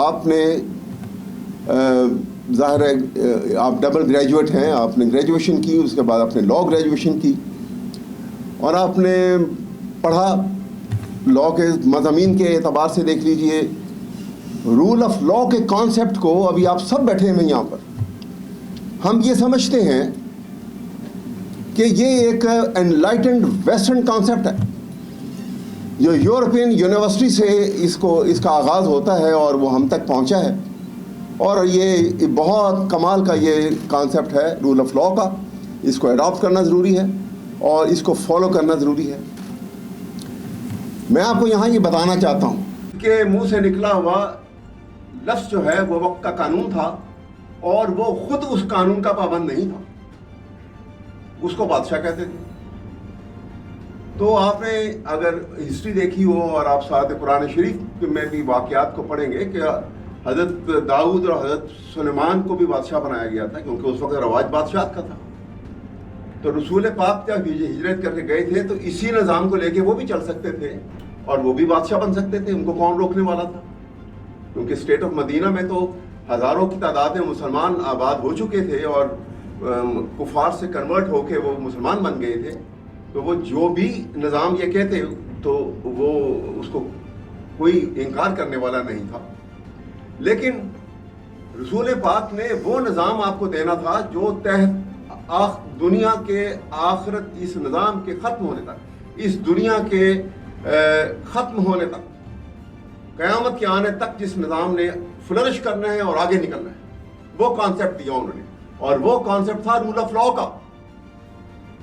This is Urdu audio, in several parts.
آپ نے ظاہر ہے آپ ڈبل گریجویٹ ہیں, آپ نے گریجویشن کی, اس کے بعد آپ نے لاء گریجویشن کی, اور آپ نے پڑھا لاء کے مضامین کے اعتبار سے دیکھ لیجئے رول آف لاء کے کانسیپٹ کو. ابھی آپ سب بیٹھے ہیں یہاں پر, ہم یہ سمجھتے ہیں کہ یہ ایک انلائٹنڈ ویسٹرن کانسیپٹ ہے جو یورپین یونیورسٹی سے اس کا آغاز ہوتا ہے اور وہ ہم تک پہنچا ہے, اور یہ بہت کمال کا یہ کانسیپٹ ہے رول آف لاء کا. اس کو اڈاپٹ کرنا ضروری ہے اور اس کو فالو کرنا ضروری ہے. میں آپ کو یہاں یہ بتانا چاہتا ہوں کہ منہ سے نکلا ہوا لفظ جو ہے وہ وقت کا قانون تھا, اور وہ خود اس قانون کا پابند نہیں تھا, اس کو بادشاہ کہتے تھے. تو آپ نے اگر ہسٹری دیکھی ہو اور آپ ساتھ قرآن شریف میں بھی واقعات کو پڑھیں گے کہ حضرت داؤد اور حضرت سلیمان کو بھی بادشاہ بنایا گیا تھا, کیونکہ اس وقت رواج بادشاہت کا تھا. تو رسول پاک جب ہجرت کر کے گئے تھے تو اسی نظام کو لے کے وہ بھی چل سکتے تھے اور وہ بھی بادشاہ بن سکتے تھے, ان کو کون روکنے والا تھا؟ کیونکہ اسٹیٹ آف مدینہ میں تو ہزاروں کی تعداد میں مسلمان آباد ہو چکے تھے اور کفار سے کنورٹ ہو کے وہ مسلمان بن گئے تھے. تو وہ جو بھی نظام یہ کہتے تو وہ اس کو کوئی انکار کرنے والا نہیں تھا. لیکن رسول پاک نے وہ نظام آپ کو دینا تھا جو تحت دنیا کے آخرت, اس نظام کے ختم ہونے تک, اس دنیا کے ختم ہونے تک, قیامت کے آنے تک جس نظام نے فلرش کرنا ہے اور آگے نکلنا ہے, وہ کانسیپٹ دیا انہوں نے. اور وہ کانسیپٹ تھا رول آف لاء کا.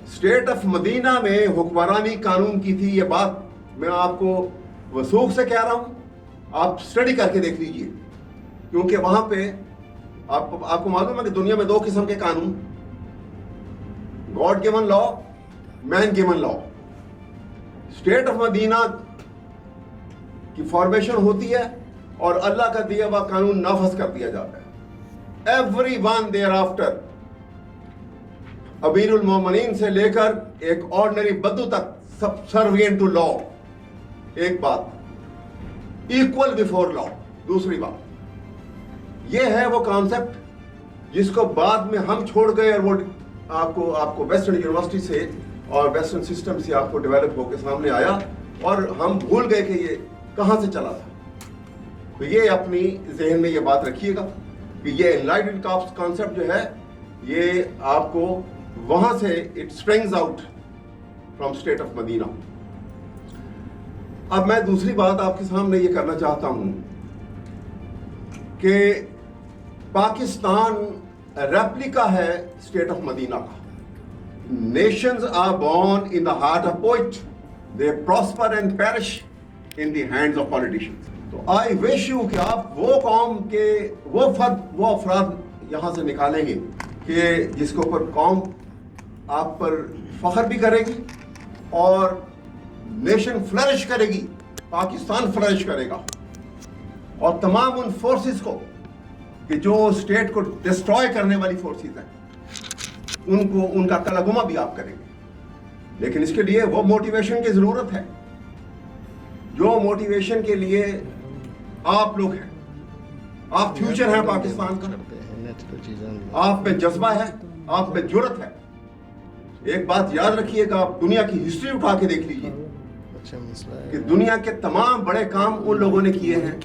اسٹیٹ آف مدینہ میں حکمرانی قانون کی تھی. یہ بات میں آپ کو وثوق سے کہہ رہا ہوں, آپ اسٹڈی کر کے دیکھ لیجئے, کیونکہ وہاں پہ آپ کو معلوم ہے کہ دنیا میں 2 قسم کے قانون, God given law, man given law. State of Madina کی فارمیشن ہوتی ہے اور اللہ کا دیا ہوا قانون نافذ کر دیا جاتا ہے. ایوری ون دیئر آفٹر, امیر المومنین سے لے کر ایک آرڈنری بدو تک, سب سروینٹ ٹو لاء. ایک بات, ایکول بیفور لاء. دوسری بات, یہ ہے وہ کانسیپٹ جس کو بعد میں ہم چھوڑ گئے, اور وہ آپ کو ویسٹرن یونیورسٹی سے اور ویسٹرن سسٹم سے آپ کو ڈیولپ ہو کے سامنے آیا, اور ہم بھول گئے کہ یہ کہاں سے چلا تھا. تو یہ اپنی ذہن میں یہ بات رکھیے گا کہ یہ انلائٹنڈ کانسیپٹ جو ہے یہ آپ کو وہاں سے it springs out from state of Madina. اب میں دوسری بات آپ کے سامنے یہ کرنا چاہتا ہوں کہ پاکستان ریپلیکا ہے اسٹیٹ آف مدینہ کا. Nations are born in the heart of poet, they prosper and perish in the hands of politicians. تو آئی وش یو کہ آپ وہ قوم کے وہ افراد یہاں سے نکالیں گے کہ جس کے اوپر قوم آپ پر فخر بھی کرے گی اور نیشن فلرش کرے گی, پاکستان فلرش کرے گا. اور تمام ان فورسز کو کہ جو اسٹیٹ کو ڈسٹروائے کرنے والی فورسز ہیں, ان کا تلگمہ بھی آپ کریں گے. لیکن اس کے لیے وہ موٹیویشن کی ضرورت ہے جو موٹیویشن کے لیے آپ لوگ ہیں. آپ فیوچر ہیں پاکستان کا, آپ میں جذبہ ہے, آپ میں جرت ہے. ایک بات یاد رکھیے گا, آپ دنیا کی ہسٹری اٹھا کے دیکھ لیجیے کہ دنیا کے تمام بڑے کام ان لوگوں نے کیے ہیں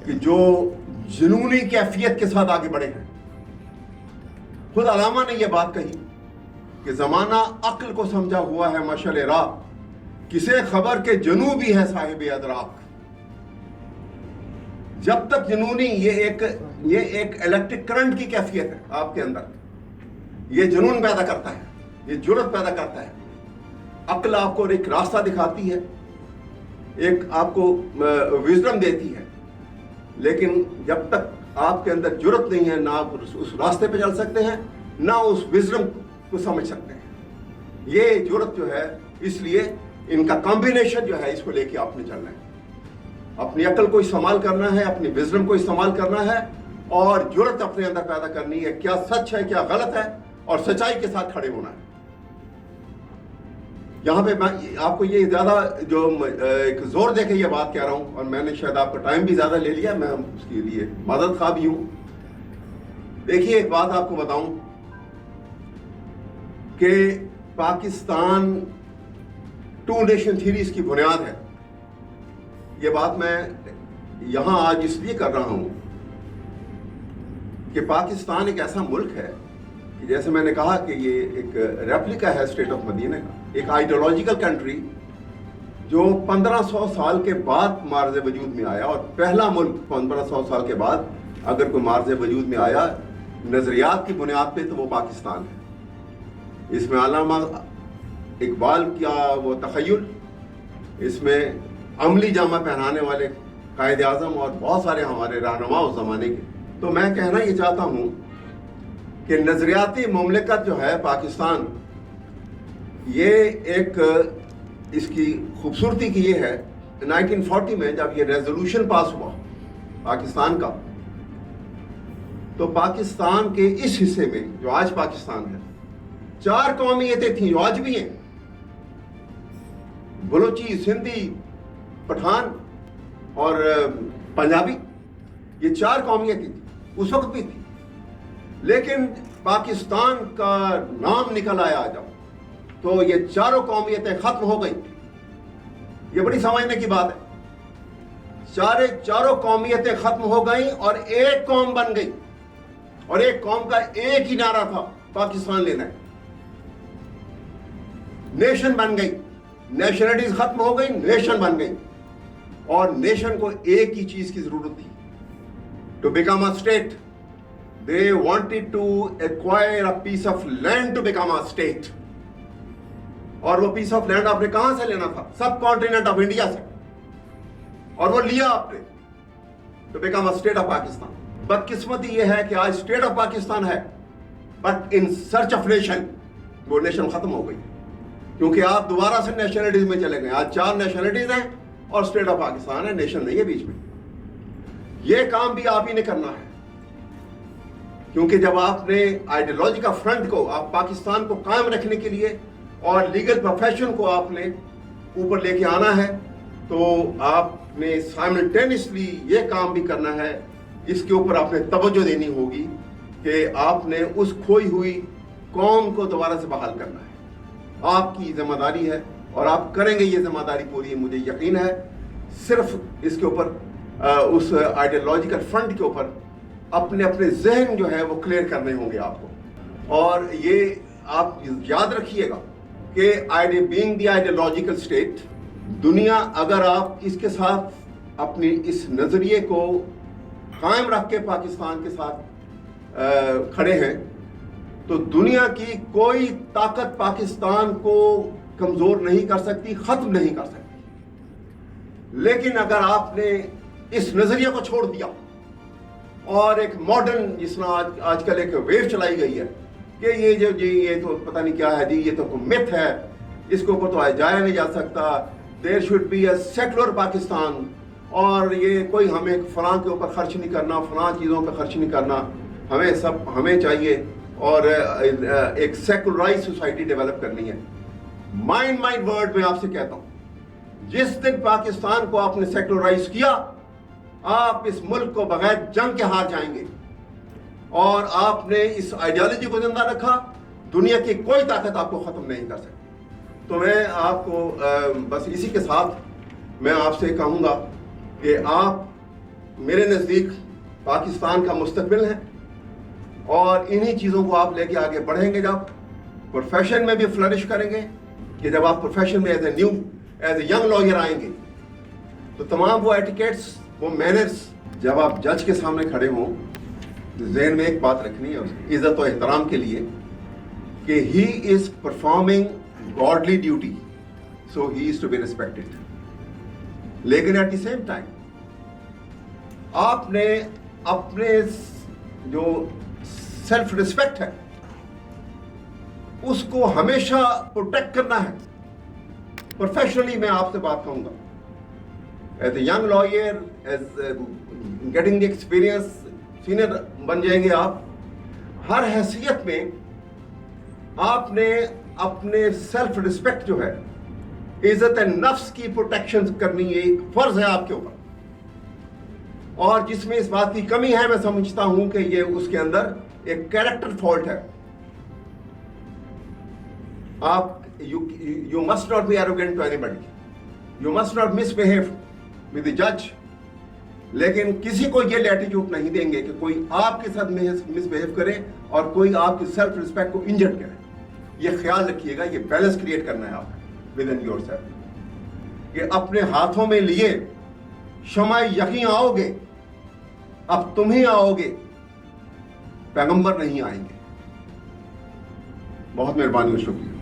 کہ جو جنونی کیفیت کے ساتھ آگے بڑھے ہیں. خود علامہ نے یہ بات کہی کہ زمانہ عقل کو سمجھا ہوا ہے مشعل راہ, کسے خبر کے جنوں بھی ہے صاحب ادراک. جب تک جنونی یہ ایک الیکٹرک کرنٹ کی کیفیت ہے آپ کے اندر, یہ جنون پیدا کرتا ہے, یہ جرت پیدا کرتا ہے. عقل آپ کو ایک راستہ دکھاتی ہے, ایک آپ کو وزڈم دیتی ہے, لیکن جب تک آپ کے اندر جرت نہیں ہے نہ آپ اس راستے پہ چل سکتے ہیں نہ اس وزڈم کو سمجھ سکتے ہیں. یہ جرت جو ہے, اس لیے ان کا کمبینیشن جو ہے اس کو لے کے آپ نے چلنا ہے. اپنی عقل کو استعمال کرنا ہے, اپنی وزڈم کو استعمال کرنا ہے, اور جرت اپنے اندر پیدا کرنی ہے. کیا سچ ہے, کیا غلط ہے, اور سچائی کے ساتھ کھڑے ہونا ہے. یہاں پہ میں آپ کو یہ زیادہ جو ایک زور دے کے یہ بات کہہ رہا ہوں، اور میں نے شاید آپ کا ٹائم بھی زیادہ لے لیا، میں اس کے لیے معذرت خواہ بھی ہوں. دیکھیے ایک بات آپ کو بتاؤں کہ پاکستان ٹو نیشن تھیوری کی بنیاد ہے. یہ بات میں یہاں آج اس لیے کر رہا ہوں کہ پاکستان ایک ایسا ملک ہے کہ جیسے میں نے کہا کہ یہ ایک ریپلیکا ہے اسٹیٹ آف مدینہ کا، ایک آئیڈیولوجیکل کنٹری جو 1500 سال کے بعد مارز وجود میں آیا، اور پہلا ملک 1500 سال کے بعد اگر کوئی مارز وجود میں آیا نظریات کی بنیاد پہ تو وہ پاکستان ہے. اس میں علامہ اقبال کا وہ تخیل، اس میں عملی جامہ پہنانے والے قائد اعظم اور بہت سارے ہمارے رہنما اس زمانے کے. تو میں کہنا یہ چاہتا ہوں کہ نظریاتی مملکت جو ہے پاکستان، یہ ایک اس کی خوبصورتی کی یہ ہے 1940 میں جب یہ ریزولوشن پاس ہوا پاکستان کا، تو پاکستان کے اس حصے میں جو آج پاکستان ہے 4 قومیتیں تھیں جو آج بھی ہیں، بلوچی، سندھی، پٹھان اور پنجابی. یہ 4 قومیتیں تھیں اس وقت بھی تھی، لیکن پاکستان کا نام نکل آیا جب تو یہ 4 قومیتیں ختم ہو گئیں. یہ بڑی سمجھنے کی بات ہے. 4 قومیتیں ختم ہو گئیں اور ایک قوم بن گئی، اور ایک قوم کا ایک ہی نعرہ تھا، پاکستان لینا ہے. نیشن بن گئی، نیشنلٹیز ختم ہو گئی، نیشن بن گئی. اور نیشن کو ایک ہی چیز کی ضرورت تھی، to become a state. They wanted to acquire a piece of land to become a state. اور وہ پیس آف لینڈ آپ نے کہاں سے لینا تھا؟ سب کانٹیننٹ آف انڈیا سے، اور وہ لیا آپ نے to become a state of Pakistan. بدقسمتی یہ ہے کہ آج اسٹیٹ آف پاکستان ہے but in search of nation, وہ نیشن ختم ہو گئی کیونکہ آپ دوبارہ سے نیشنلٹیز میں چلے گئے. آج 4 نیشنلٹیز ہیں اور اسٹیٹ آف پاکستان ہے، نیشن نہیں ہے بیچ میں. یہ کام بھی آپ ہی نے کرنا ہے، کیونکہ جب آپ نے آئیڈیالوجی کا فرنٹ کو آپ پاکستان کو قائم رکھنے کے لیے اور لیگل پروفیشن کو آپ نے اوپر لے کے آنا ہے، تو آپ نے سائملٹینیسلی یہ کام بھی کرنا ہے، اس کے اوپر آپ نے توجہ دینی ہوگی کہ آپ نے اس کھوئی ہوئی قوم کو دوبارہ سے بحال کرنا ہے. آپ کی ذمہ داری ہے اور آپ کریں گے یہ ذمہ داری پوری، مجھے یقین ہے. صرف اس کے اوپر اس آئیڈیالوجیکل فرنٹ کے اوپر اپنے ذہن جو ہے وہ کلیئر کرنے ہوں گے آپ کو. اور یہ آپ یاد رکھیے گا کہ بینگ دی آئیڈیالوجیکل اسٹیٹ، دنیا اگر آپ اس کے ساتھ اپنی اس نظریے کو قائم رکھ کے پاکستان کے ساتھ کھڑے ہیں تو دنیا کی کوئی طاقت پاکستان کو کمزور نہیں کر سکتی، ختم نہیں کر سکتی. لیکن اگر آپ نے اس نظریے کو چھوڑ دیا اور ایک ماڈرن جس میں آج کل ایک ویو چلائی گئی ہے کہ یہ تو پتہ نہیں کیا ہے جی، یہ تو مت ہے، اس کے اوپر تو جایا نہیں جا سکتا، there should be a secular Pakistan, اور یہ کوئی ہمیں فلاں کے اوپر خرچ نہیں کرنا، فلاں چیزوں پہ خرچ نہیں کرنا، ہمیں چاہیے اور ایک سیکولرائز سوسائٹی ڈیولپ کرنی ہے. مائنڈ ورڈ میں آپ سے کہتا ہوں، جس دن پاکستان کو آپ نے سیکولرائز کیا، آپ اس ملک کو بغیر جنگ کے ہار جائیں گے. اور آپ نے اس آئیڈیالوجی کو زندہ رکھا، دنیا کی کوئی طاقت آپ کو ختم نہیں کر سکتی. تو میں آپ کو بس اسی کے ساتھ میں آپ سے کہوں گا کہ آپ میرے نزدیک پاکستان کا مستقبل ہیں، اور انہی چیزوں کو آپ لے کے آگے بڑھیں گے. جب پروفیشن میں بھی فلرش کریں گے، کہ جب آپ پروفیشن میں ایز اے ینگ لائر آئیں گے تو تمام وہ ایٹیکیٹس، وہ مینرز، جب آپ جج کے سامنے کھڑے ہوں ذہن میں ایک بات رکھنی ہے اس کی عزت و احترام کے لیے کہ he is performing godly duty, so he is to be respected. لیکن ایٹ دی سیم ٹائم آپ نے اپنے جو سیلف ریسپیکٹ ہے اس کو ہمیشہ پروٹیکٹ کرنا ہے. پروفیشنلی میں آپ سے بات کہوں گا، as a young lawyer, as getting the experience, senior بن جائیں گے آپ. ہر حیثیت میں آپ نے اپنے سیلف ریسپیکٹ جو ہے عزت نفس کی پروٹیکشن کرنی ایک فرض ہے آپ کے اوپر، اور جس میں اس بات کی کمی ہے میں سمجھتا ہوں کہ یہ اس کے اندر ایک کیریکٹر فالٹ ہے. آپ you must not be arrogant to anybody, you must not misbehave with the judge, لیکن کسی کو یہ ایٹیٹیوڈ نہیں دیں گے کہ کوئی آپ کے ساتھ مس بہیو کرے اور کوئی آپ کی سیلف ریسپیکٹ کو انجرڈ کرے. یہ خیال رکھیے گا، یہ بیلنس کریٹ کرنا ہے آپ ود ان یور سیلف، کہ اپنے ہاتھوں میں لیے شمع یقین آؤ گے، اب تم ہی آؤ گے، پیغمبر نہیں آئیں گے. بہت مہربانی و شکریہ.